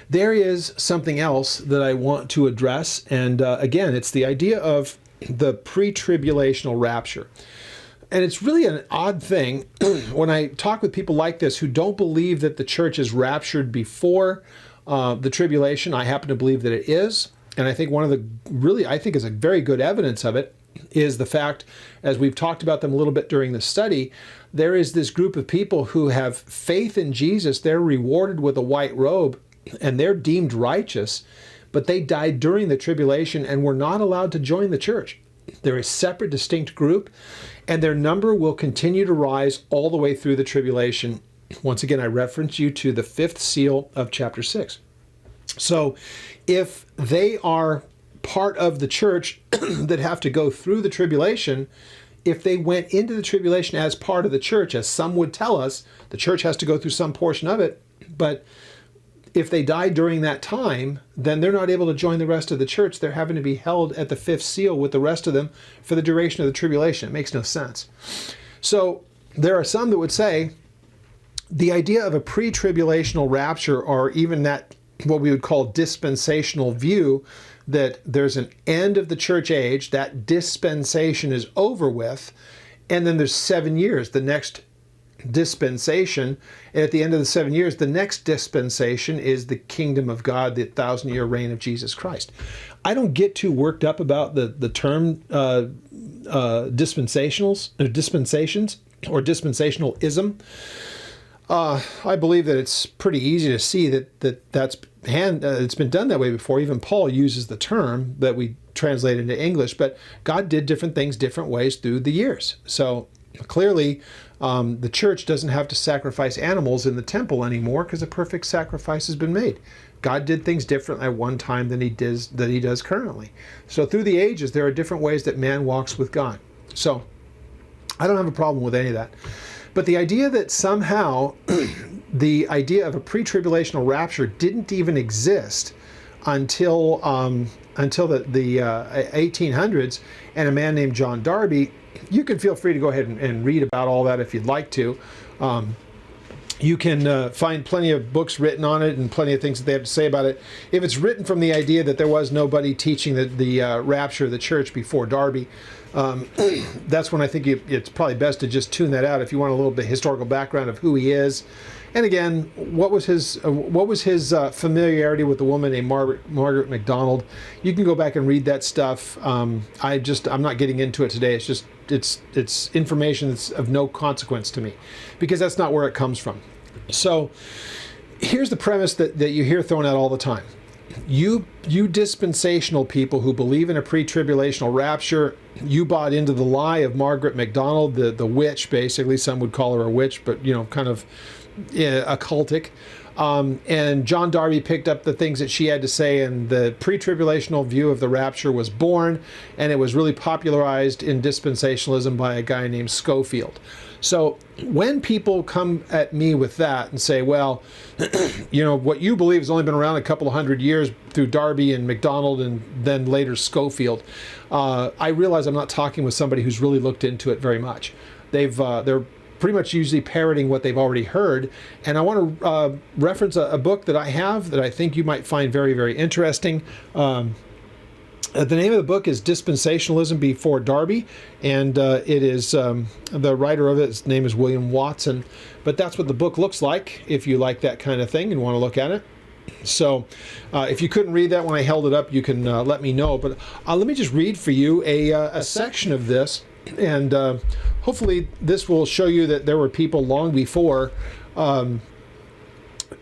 there is something else that I want to address. And again, it's the idea of the pre-tribulational rapture. And it's really an odd thing when I talk with people like this who don't believe that the church is raptured before the tribulation. I happen to believe that it is. And I think one of the really, I think is a very good evidence of it is the fact, as we've talked about them a little bit during the study, there is this group of people who have faith in Jesus. They're rewarded with a white robe and they're deemed righteous, but they died during the tribulation and were not allowed to join the church. They're a separate, distinct group, and their number will continue to rise all the way through the tribulation. Once again, I reference you to the 5th seal of chapter 6. So if they are part of the church that have to go through the tribulation, if they went into the tribulation as part of the church, as some would tell us, the church has to go through some portion of it, but if they die during that time, then they're not able to join the rest of the church. They're having to be held at the 5th seal with the rest of them for the duration of the tribulation. It makes no sense. So there are some that would say the idea of a pre-tribulational rapture, or even that what we would call dispensational view, that there's an end of the church age, that dispensation is over with, and then there's 7 years, the next dispensation, and at the end of the 7 years, the next dispensation is the kingdom of God, the 1,000-year reign of Jesus Christ. I don't get too worked up about the term dispensations or dispensationalism. I believe that it's pretty easy to see that's it's been done that way before. Even Paul uses the term that we translate into English, but God did different things different ways through the years. So clearly, the church doesn't have to sacrifice animals in the temple anymore because a perfect sacrifice has been made. God did things different at one time than he does currently. So through the ages, there are different ways that man walks with God. So I don't have a problem with any of that. But the idea that somehow the idea of a pre-tribulational rapture didn't even exist until the 1800s, and a man named John Darby, you can feel free to go ahead and read about all that if you'd like to. You can find plenty of books written on it and plenty of things that they have to say about it. If it's written from the idea that there was nobody teaching the rapture of the church before Darby, that's when I think it's probably best to just tune that out if you want a little bit of historical background of who he is. And again, what was his familiarity with a woman named Margaret MacDonald? You can go back and read that stuff. I'm not getting into it today. It's information that's of no consequence to me, because that's not where it comes from. So here's the premise that you hear thrown out all the time. You dispensational people who believe in a pre-tribulational rapture, you bought into the lie of Margaret MacDonald, the witch, basically. Some would call her a witch, but kind of occultic. And John Darby picked up the things that she had to say, and the pre-tribulational view of the rapture was born, and it was really popularized in dispensationalism by a guy named Schofield. So when people come at me with that and say, well, what you believe has only been around a couple of hundred years through Darby and MacDonald and then later Schofield, I realize I'm not talking with somebody who's really looked into it very much. They're pretty much usually parroting what they've already heard. And I want to reference a book that I have that I think you might find very, very interesting. The name of the book is Dispensationalism Before Darby, and it is, the writer of it, his name is William Watson, but that's what the book looks like if you like that kind of thing and want to look at it. So if you couldn't read that when I held it up, you can let me know, but let me just read for you a section of this, and hopefully this will show you that there were people long before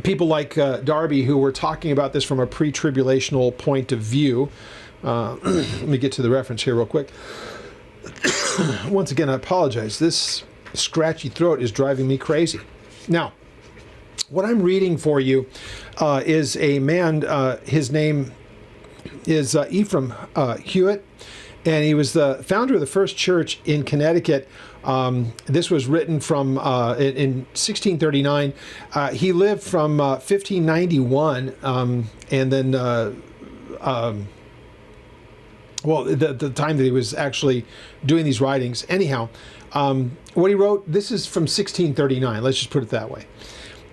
people like Darby who were talking about this from a pre-tribulational point of view. Let me get to the reference here real quick. Once again, I apologize. This scratchy throat is driving me crazy. Now, what I'm reading for you is a man, his name is Ephraim Hewitt, and he was the founder of the first church in Connecticut. This was written from in 1639. He lived from 1591, and then the time that he was actually doing these writings. Anyhow, what he wrote, this is from 1639. Let's just put it that way.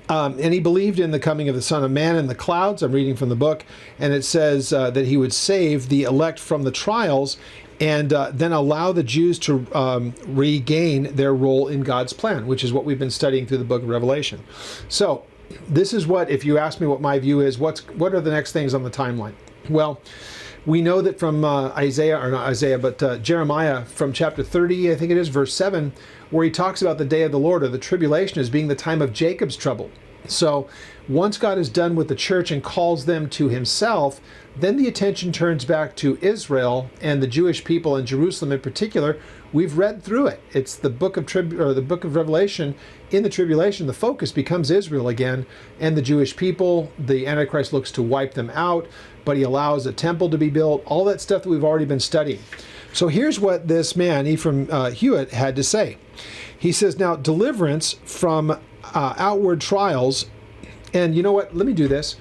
And he believed in the coming of the Son of Man in the clouds. I'm reading from the book, and it says that he would save the elect from the trials and then allow the Jews to regain their role in God's plan, which is what we've been studying through the book of Revelation. So this is what, if you ask me what my view is, what are the next things on the timeline? Well, we know that from Jeremiah, from chapter 30, I think it is, verse 7, where he talks about the day of the Lord, or the tribulation, as being the time of Jacob's trouble. So once God is done with the church and calls them to himself, then the attention turns back to Israel and the Jewish people, and Jerusalem in particular. We've read through it. It's the book of the book of Revelation. In the tribulation, the focus becomes Israel again and the Jewish people. The Antichrist looks to wipe them out, but he allows a temple to be built, all that stuff that we've already been studying. So here's what this man, Ephraim Hewitt, had to say. He says, now, deliverance from outward trials, and you know what, let me do this.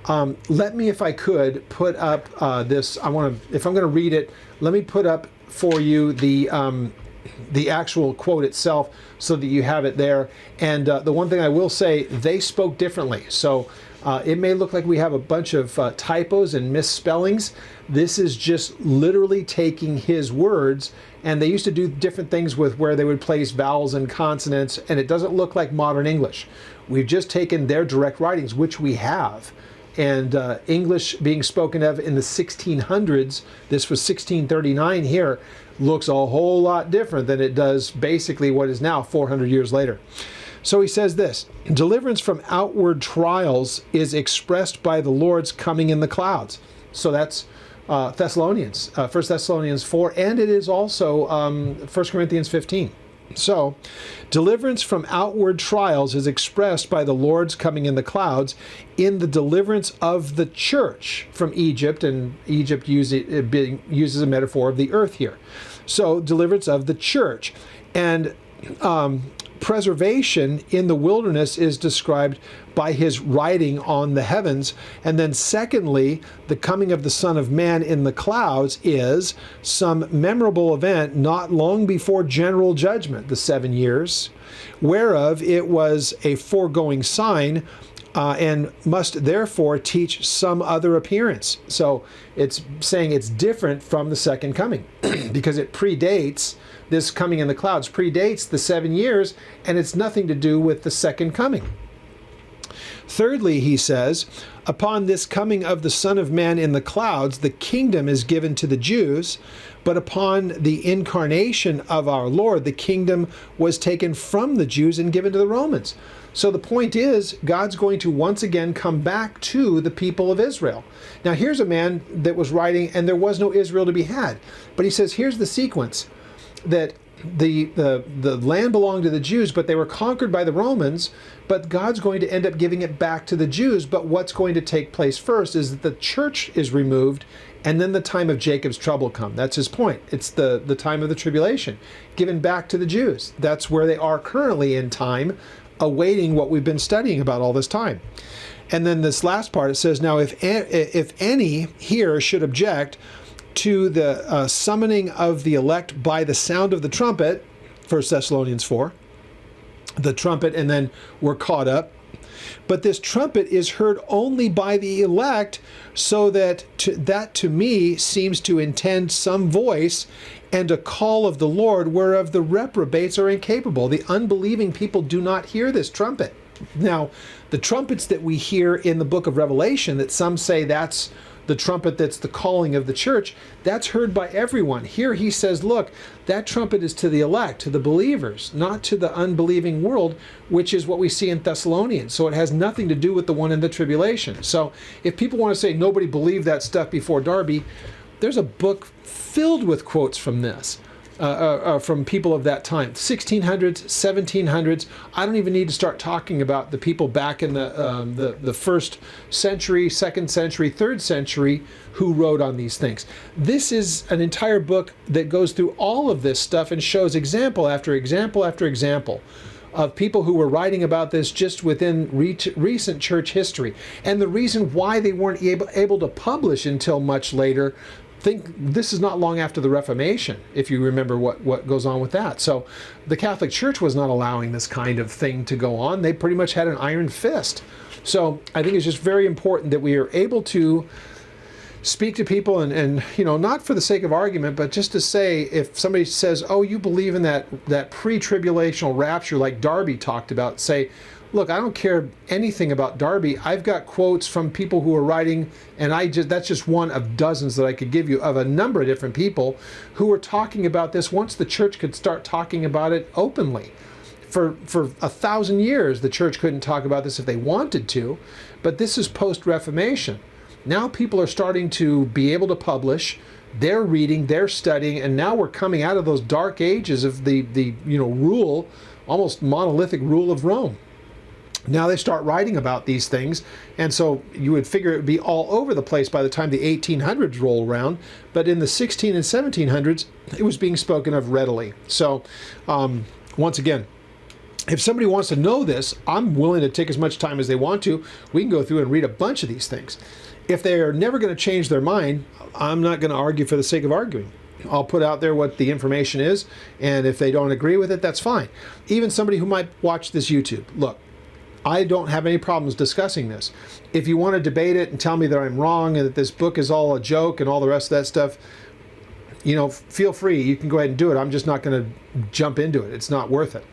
Let me, if I could, put up this. If I'm going to read it, let me put up for you the actual quote itself so that you have it there. And the one thing I will say, they spoke differently. So it may look like we have a bunch of typos and misspellings. This is just literally taking his words, and they used to do different things with where they would place vowels and consonants, and it doesn't look like modern English. We've just taken their direct writings, which we have. And English being spoken of in the 1600s, this was 1639 here, looks a whole lot different than it does basically what is now 400 years later. So he says this, deliverance from outward trials is expressed by the Lord's coming in the clouds. So that's Thessalonians, 1 Thessalonians 4, and it is also 1 Corinthians 15. So, deliverance from outward trials is expressed by the Lord's coming in the clouds in the deliverance of the church from Egypt, and Egypt uses a metaphor of the earth here. So, deliverance of the church. And preservation in the wilderness is described by his riding on the heavens. And then secondly, the coming of the Son of Man in the clouds is some memorable event not long before general judgment, the 7 years, whereof it was a foregoing sign, and must therefore teach some other appearance. So it's saying it's different from the second coming because it predates, this coming in the clouds predates the 7 years, and it's nothing to do with the second coming. Thirdly, he says, upon this coming of the Son of Man in the clouds, the kingdom is given to the Jews, but upon the incarnation of our Lord, the kingdom was taken from the Jews and given to the Romans. So the point is, God's going to once again come back to the people of Israel. Now here's a man that was writing, and there was no Israel to be had. But he says, here's the sequence, that the land belonged to the Jews, but they were conquered by the Romans, but God's going to end up giving it back to the Jews. But what's going to take place first is that the church is removed, and then the time of Jacob's trouble come. That's his point. It's the time of the tribulation, given back to the Jews. That's where they are currently in time, awaiting what we've been studying about all this time. And then this last part, it says, now if any here should object to the summoning of the elect by the sound of the trumpet, 1 Thessalonians 4, the trumpet, and then we're caught up. But this trumpet is heard only by the elect, so that to me seems to intend some voice and a call of the Lord, whereof the reprobates are incapable. The unbelieving people do not hear this trumpet. Now, the trumpets that we hear in the book of Revelation, that some say that's the trumpet that's the calling of the church, that's heard by everyone. Here he says, look, that trumpet is to the elect, to the believers, not to the unbelieving world, which is what we see in Thessalonians. So it has nothing to do with the one in the tribulation. So if people want to say nobody believed that stuff before Darby, there's a book filled with quotes from this. From people of that time, 1600s, 1700s. I don't even need to start talking about the people back in the first century, second century, third century who wrote on these things. This is an entire book that goes through all of this stuff and shows example after example after example of people who were writing about this just within recent church history. And the reason why they weren't able to publish until much later think this is not long after the Reformation, if you remember what goes on with that. So the Catholic Church was not allowing this kind of thing to go on. They pretty much had an iron fist. So I think it's just very important that we are able to speak to people and not for the sake of argument, but just to say, if somebody says, oh, you believe in that pre-tribulational rapture like Darby talked about, say, look, I don't care anything about Darby. I've got quotes from people who are writing, and that's just one of dozens that I could give you of a number of different people who were talking about this once the church could start talking about it openly. For 1,000 years, the church couldn't talk about this if they wanted to, but this is post-Reformation. Now people are starting to be able to publish. They're reading, they're studying, and now we're coming out of those dark ages of the rule, almost monolithic rule of Rome. Now they start writing about these things, and so you would figure it would be all over the place by the time the 1800s roll around, but in the 16 and 1700s, it was being spoken of readily. So once again, if somebody wants to know this, I'm willing to take as much time as they want to. We can go through and read a bunch of these things. If they're never going to change their mind, I'm not going to argue for the sake of arguing. I'll put out there what the information is, and if they don't agree with it, that's fine. Even somebody who might watch this YouTube, look, I don't have any problems discussing this. If you want to debate it and tell me that I'm wrong and that this book is all a joke and all the rest of that stuff, feel free. You can go ahead and do it. I'm just not going to jump into it. It's not worth it.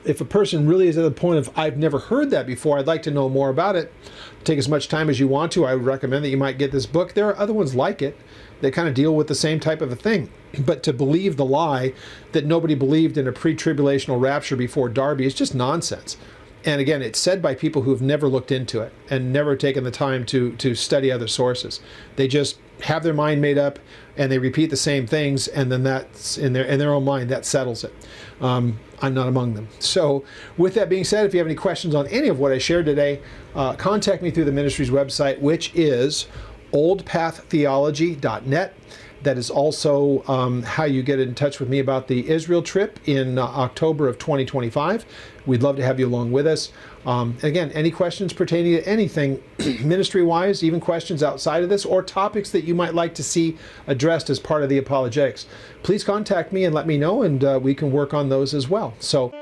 If a person really is at the point of, I've never heard that before, I'd like to know more about it, take as much time as you want to. I would recommend that you might get this book. There are other ones like it that kind of deal with the same type of a thing. But to believe the lie that nobody believed in a pre-tribulational rapture before Darby is just nonsense. And again, it's said by people who have never looked into it and never taken the time to study other sources. They just have their mind made up and they repeat the same things, and then that's in their own mind, that settles it. I'm not among them. So with that being said, if you have any questions on any of what I shared today, contact me through the ministry's website, which is oldpaththeology.net. That is also how you get in touch with me about the Israel trip in October of 2025. We'd love to have you along with us. Again, any questions pertaining to anything ministry-wise, even questions outside of this, or topics that you might like to see addressed as part of the apologetics, please contact me and let me know, and we can work on those as well. So.